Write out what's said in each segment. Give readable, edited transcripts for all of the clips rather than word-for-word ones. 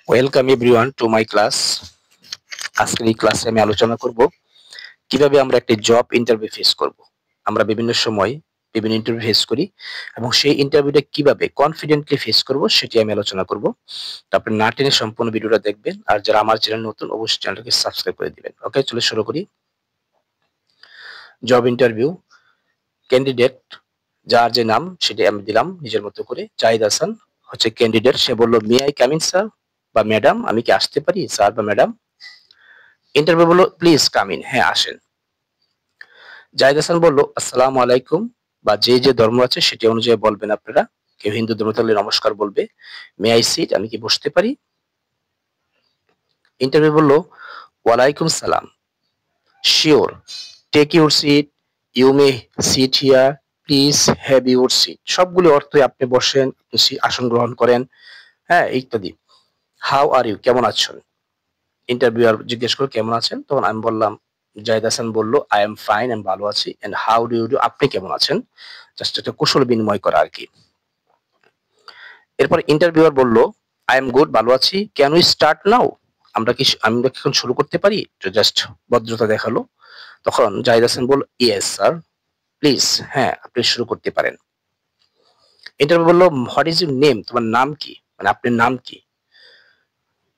Welcome everyone to my class. আজকের এই ক্লাসে আমি আলোচনা করব কিভাবে আমরা একটা জব ইন্টারভিউ ফেস করব। আমরা বিভিন্ন সময় বিভিন্ন ইন্টারভিউ ফেস করি এবং সেই ইন্টারভিউটা কিভাবে কনফিডেন্টলি ফেস করব সেটি আমি আলোচনা করব। তো আপনি না টেনে সম্পূর্ণ ভিডিওটা দেখবেন, আর যারা আমার চ্যানেল নতুন অবশ্যই চ্যানেলটাকে সাবস্ক্রাইব করে দিবেন। ওকে, চলে শুরু করি। জব ইন্টারভিউ ক্যান্ডিডেট, যার যে নাম সেটি আমি দিলাম নিজের মতো করে। জাহিদ হাসান হচ্ছে ক্যান্ডিডেট। সে বলল, may I come in sir বা ম্যাডাম, আমি কি আসতে পারি স্যার বা ম্যাডাম? ইন্টারভিউ বলল, প্লিজ কাম ইন, হ্যাঁ আসেন। জাহিদ হাসান বলল, আসসালামু আলাইকুম, বা যে যে ধর্ম আছে সেটি অনুযায়ী বলবেন আপনারা। কেউ হিন্দু ধর্ম থাকলে নমস্কার বলবে। মে আই সিট, আমি কি বসতে পারি? ইন্টারভিউ বলল, ওয়ালাইকুম সালাম, sure, take your seat, you may sit here, please have your seat. সবগুলো অর্থই আপনি বসেন, আসন গ্রহণ করেন, হ্যাঁ ইত্যাদি। হাউ আর ইউ, কেমন আছেন? ইন্টারভিউয়ার জিজ্ঞেস করে কেমন আছেন, তখন আমি বললাম, জাহিদ হাসান বলল, আই এম ফাইন, আমি ভালো আছি। And how do you do, আপনি কেমন আছেন? জাস্ট একটা কুশল বিনিময় করা আর কি। এরপর ইন্টারভিউয়ার বলল, আই এম গুড, ভালো আছি, ক্যান উই স্টার্ট নাও, আমরা কি এখন শুরু করতে পারি? তো জাস্ট ভদ্রতা দেখালো। তখন জাহিদ হাসান বলল, ইয়েস স্যার, প্লিজ, হ্যাঁ আপনি শুরু করতে পারেন। ইন্টারভিউ বলল, হোয়াট ইজ ইউর নেম, তোমার নাম কি, মানে আপনার নাম কি?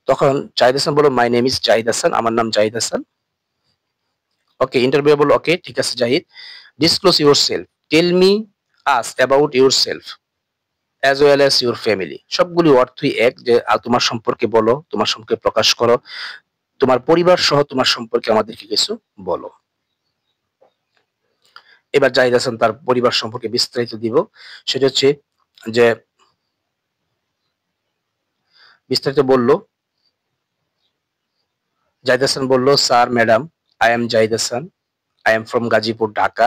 তখন জাহিদ হাসান বলল, my name is Zahid Hasan, আমার নাম জাহিদ হাসান। ওকে, ইন্টারভিউ বলল, ওকে ঠিক আছে Zahid, disclose yourself, tell me us about yourself as well as your family. সবগুলি অর্থই এক, যে তোমার সম্পর্কে বলো, তোমার সম্পর্কে প্রকাশ করো, তোমার পরিবার সহ তোমার সম্পর্কে আমাদেরকে কিছু বলো। এবার জাহিদ হাসান তার পরিবার সম্পর্কে বিস্তারিত দিব। সেটা হচ্ছে যে বিস্তারিত বলল। জাহিদ হাসান বলল, sir madam, I M Zahid Hasan, I am from Gazipur Dhaka.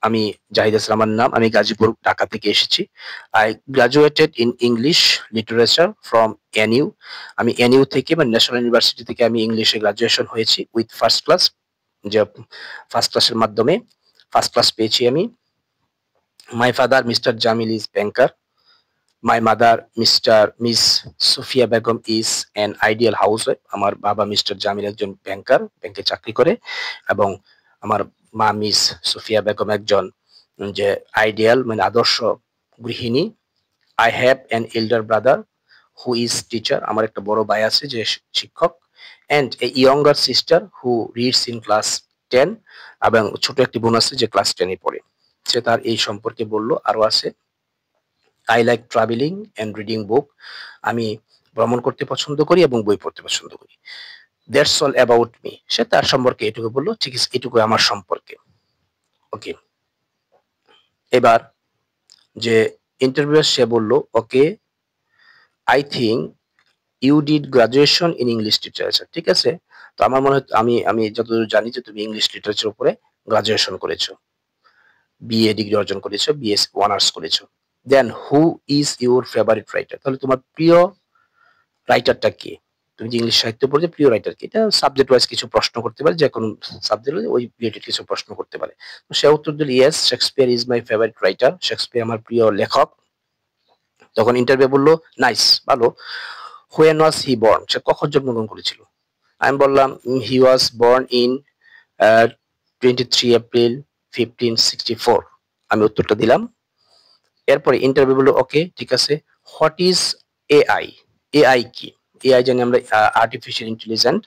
আমি জাহিদ হাসান আমার নাম, আমি গাজীপুর ঢাকা থেকে এসেছি। I graduated in English literature from NU. আমি এনইউ থেকে বা ন্যাশনাল ইউনিভার্সিটি থেকে আমি ইংলিশে গ্রাজুয়েশন হয়েছি উইথ ফার্স্ট ক্লাস, যে ফার্স্ট ক্লাসের মাধ্যমে ফার্স্ট ক্লাস পেয়েছি আমি। My father mister Jamil is banker, my mother miss Sufia Begum is an ideal housewife. আমার বাবা মিস্টার জামিল একজন ব্যাংকার, ব্যাংকে চাকরি করে, এবং আমার মা মিস সুফিয়া বেগম একজন যে আইডিয়াল মানে আদর্শ গৃহিণী। I have an elder brother who is teacher, আমার একটা বড় ভাই আছে যে শিক্ষক। And a younger sister who reads in class 10, এবং ছোট একটি বোন আছে যে ক্লাস 10-এ পড়ে। সে তার এই সম্পর্কে বলল। আরো আছে, I like travelling and reading book, আমি ভ্রমণ করতে পছন্দ করি এবং বই পড়তে পছন্দ করি। দ্যাটস অল অ্যাবাউট মি, সে তার সম্পর্কে এটুকু বললো। ঠিক আছে, এটুকু আমার সম্পর্কে। ওকে, এবার যে ইন্টারভিউ সে বলল, okay, I think you did graduation in English literature. ঠিক আছে, তো আমার মনে হয় আমি আমি যতদূর জানি যে তুমি ইংলিশ লিটারেচার উপরে গ্রাজুয়েশন করেছো, বিএ ডিগ্রি অর্জন করেছো, বিএস অনার্স করেছো। Then who is your favourite writer, তাহলে তোমার প্রিয় রাইটারটা কে? তুমি যে ইংলিশ সাহিত্য পড়ছো, প্রিয় রাইটার কে? এটা সাবজেক্ট ওয়াইজ কিছু প্রশ্ন করতে পারে, যে কোনো সাবজেক্ট ওই রিলেটেড কিছু প্রশ্ন করতে পারে। তো সে উত্তর দিল, yes, Shakespeare is my favourite writer, Shakespeare আমার প্রিয় লেখক। তখন ইন্টারভিউ বললো, নাইস, ভালো। হোয়েন ওয়াজ হি বর্ন, সে কখন জন্মগ্রহণ করেছিল? আমি বললাম, হি ওয়াজ বর্ন ইন 23 এপ্রিল 1564। আমি উত্তরটা দিলাম। এরপরে ইন্টারভিউ বললো, ওকে ঠিক আছে, হোয়াট ইজ এআই? এআই কি? এআই জানি আমরা আর্টিফিশিয়াল ইন্টেলিজেন্ট।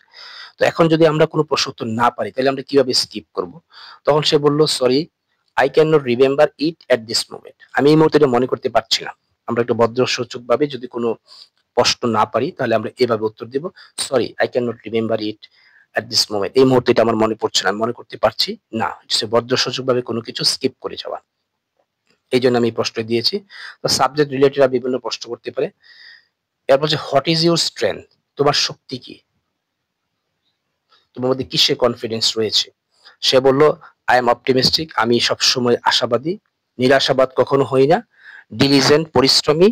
তো এখন যদি আমরা কোনো প্রশ্ন উত্তর না পারি তাহলে আমরা কিভাবে স্কিপ করব? তখন সে বলল, sorry, I can not remember it at this moment, আমি এই মুহূর্তে এটা মনে করতে পারছি না। আমরা একটু ভদ্রসূচক ভাবে যদি কোনো প্রশ্ন না পারি তাহলে আমরা এভাবে উত্তর দিব, sorry, I can not remember it at this moment, এই মুহূর্তে এটা আমার মনে পড়ছে না, আমি মনে করতে পারছি না। ভদ্রসূচক ভাবে কোনো কিছু স্কিপ করে যাওয়া, এই জন্য আমি এই প্রশ্ন দিয়েছি। তো সাবজেক্ট রিলেটেড বিভিন্ন প্রশ্ন করতে পারে। এরপর যে হোয়াট ইজ ইউর স্ট্রেংথ, তোমার শক্তি কি, তোমার মধ্যে কিসে কনফিডেন্স রয়েছে? সে বলল, আই এম অপটিমিস্টিক, আমি সবসময় আশাবাদী, নিরাশাবাদ কখনো হই না, ডিলিজেন্ট, পরিশ্রমী,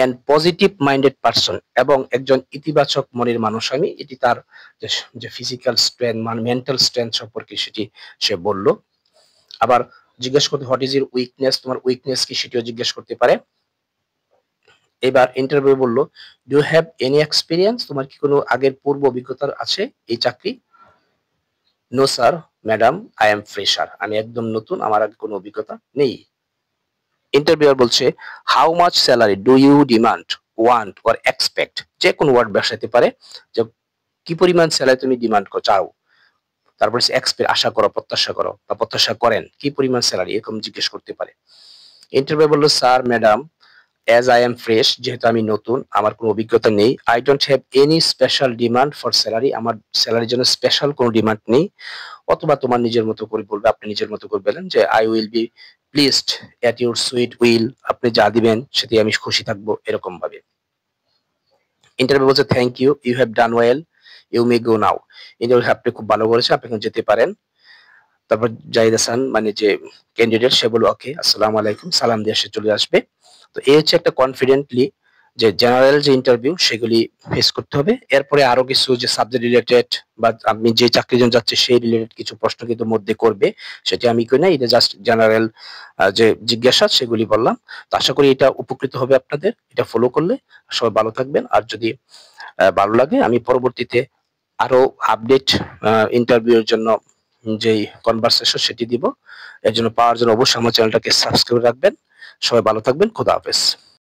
এন্ড পজিটিভ মাইন্ডেড পারসন, এবং একজন ইতিবাচক মনের মানুষ আমি। এটি তার যে ফিজিক্যাল স্ট্রেংথ মানে মেন্টাল স্ট্রেংথ সম্পর্কে সেটি সে বলল। আবার জিজ্ঞেস করতে, হোয়াট ইজ ইউর উইকনেস, তোমার উইকনেস কি, সেটিও জিজ্ঞেস করতে পারে। এবার ইন্টারভিউ বললো, do you have any experience, তোমার কি কোনো আগের পূর্ব অভিজ্ঞতা আছে এই চাকরি? No sir madam, I am fresher, আমি একদম নতুন, আমার আগে কোনো অভিজ্ঞতা নেই। ইন্টারভিউয়ার বলছে, how much salary do you demand, want or expect, যে কোনো ওয়ার্ড বসাতে পারে, যে কি পরিমাণ স্যালারি তুমি ডিমান্ড চাও, তারপরে এক্সপেক্ট আশা করো, প্রত্যাশা করো বা প্রত্যাশা করেন, কি পরিমাণ স্যালারি, এরকম জিজ্ঞেস করতে পারে। ইন্টারভিউ বললো, sir madam, as I am fresh, যেহেতু আমি নতুন, আমার কোনো অভিজ্ঞতা নেই, I don't have any special demand for salary, আমার স্যালারির জন্য স্পেশাল কোনো ডিমান্ড নেই। অথবা তোমার নিজের মতো করে বলবে, আপনি নিজের মতো করে বলেন যে I will be pleased at your sweet will, আপনি যা দিবেন সেটি আমি খুশি থাকবো, এরকম ভাবে। ইন্টারভিউ বলছে, thank you, you have done well, you may go now, interview আপনি খুব ভালো করেছেন, আপনি এখন যেতে পারেন। তারপর জাহিদ হাসান মানে যে ক্যান্ডিডেট, সে বলল ওকে, আসসালামু আলাইকুম, সালাম দিয়ে সে চলে আসবে। তো এই হচ্ছে একটা কনফিডেন্টলি যে জেনারেল যে ইন্টারভিউ সেগুলি ফেস করতে হবে। এরপরে আরো কিছু যে সাবজেক্ট রিলেটেড বা আপনি যে চাকরির জন্য যাচ্ছে সেই রিলেটেড কিছু প্রশ্ন কিন্তু মধ্যে করবে, সেটা আমি কই না, এটা জাস্ট জেনারেল যে জিজ্ঞাসা সেগুলি বললাম। তো আশা করি এটা উপকৃত হবে আপনাদের, এটা ফলো করলে সবাই ভালো থাকবেন। আর যদি ভালো লাগে, আমি পরবর্তীতে আরো আপডেট ইন্টারভিউর জন্য যেই কনভারসেশন সেটি দিব। এর জন্য পাওয়ার জন্য অবশ্যই আমার চ্যানেলটাকে সাবস্ক্রাইব রাখবেন। সবাই ভালো থাকবেন, খোদা হাফেজ।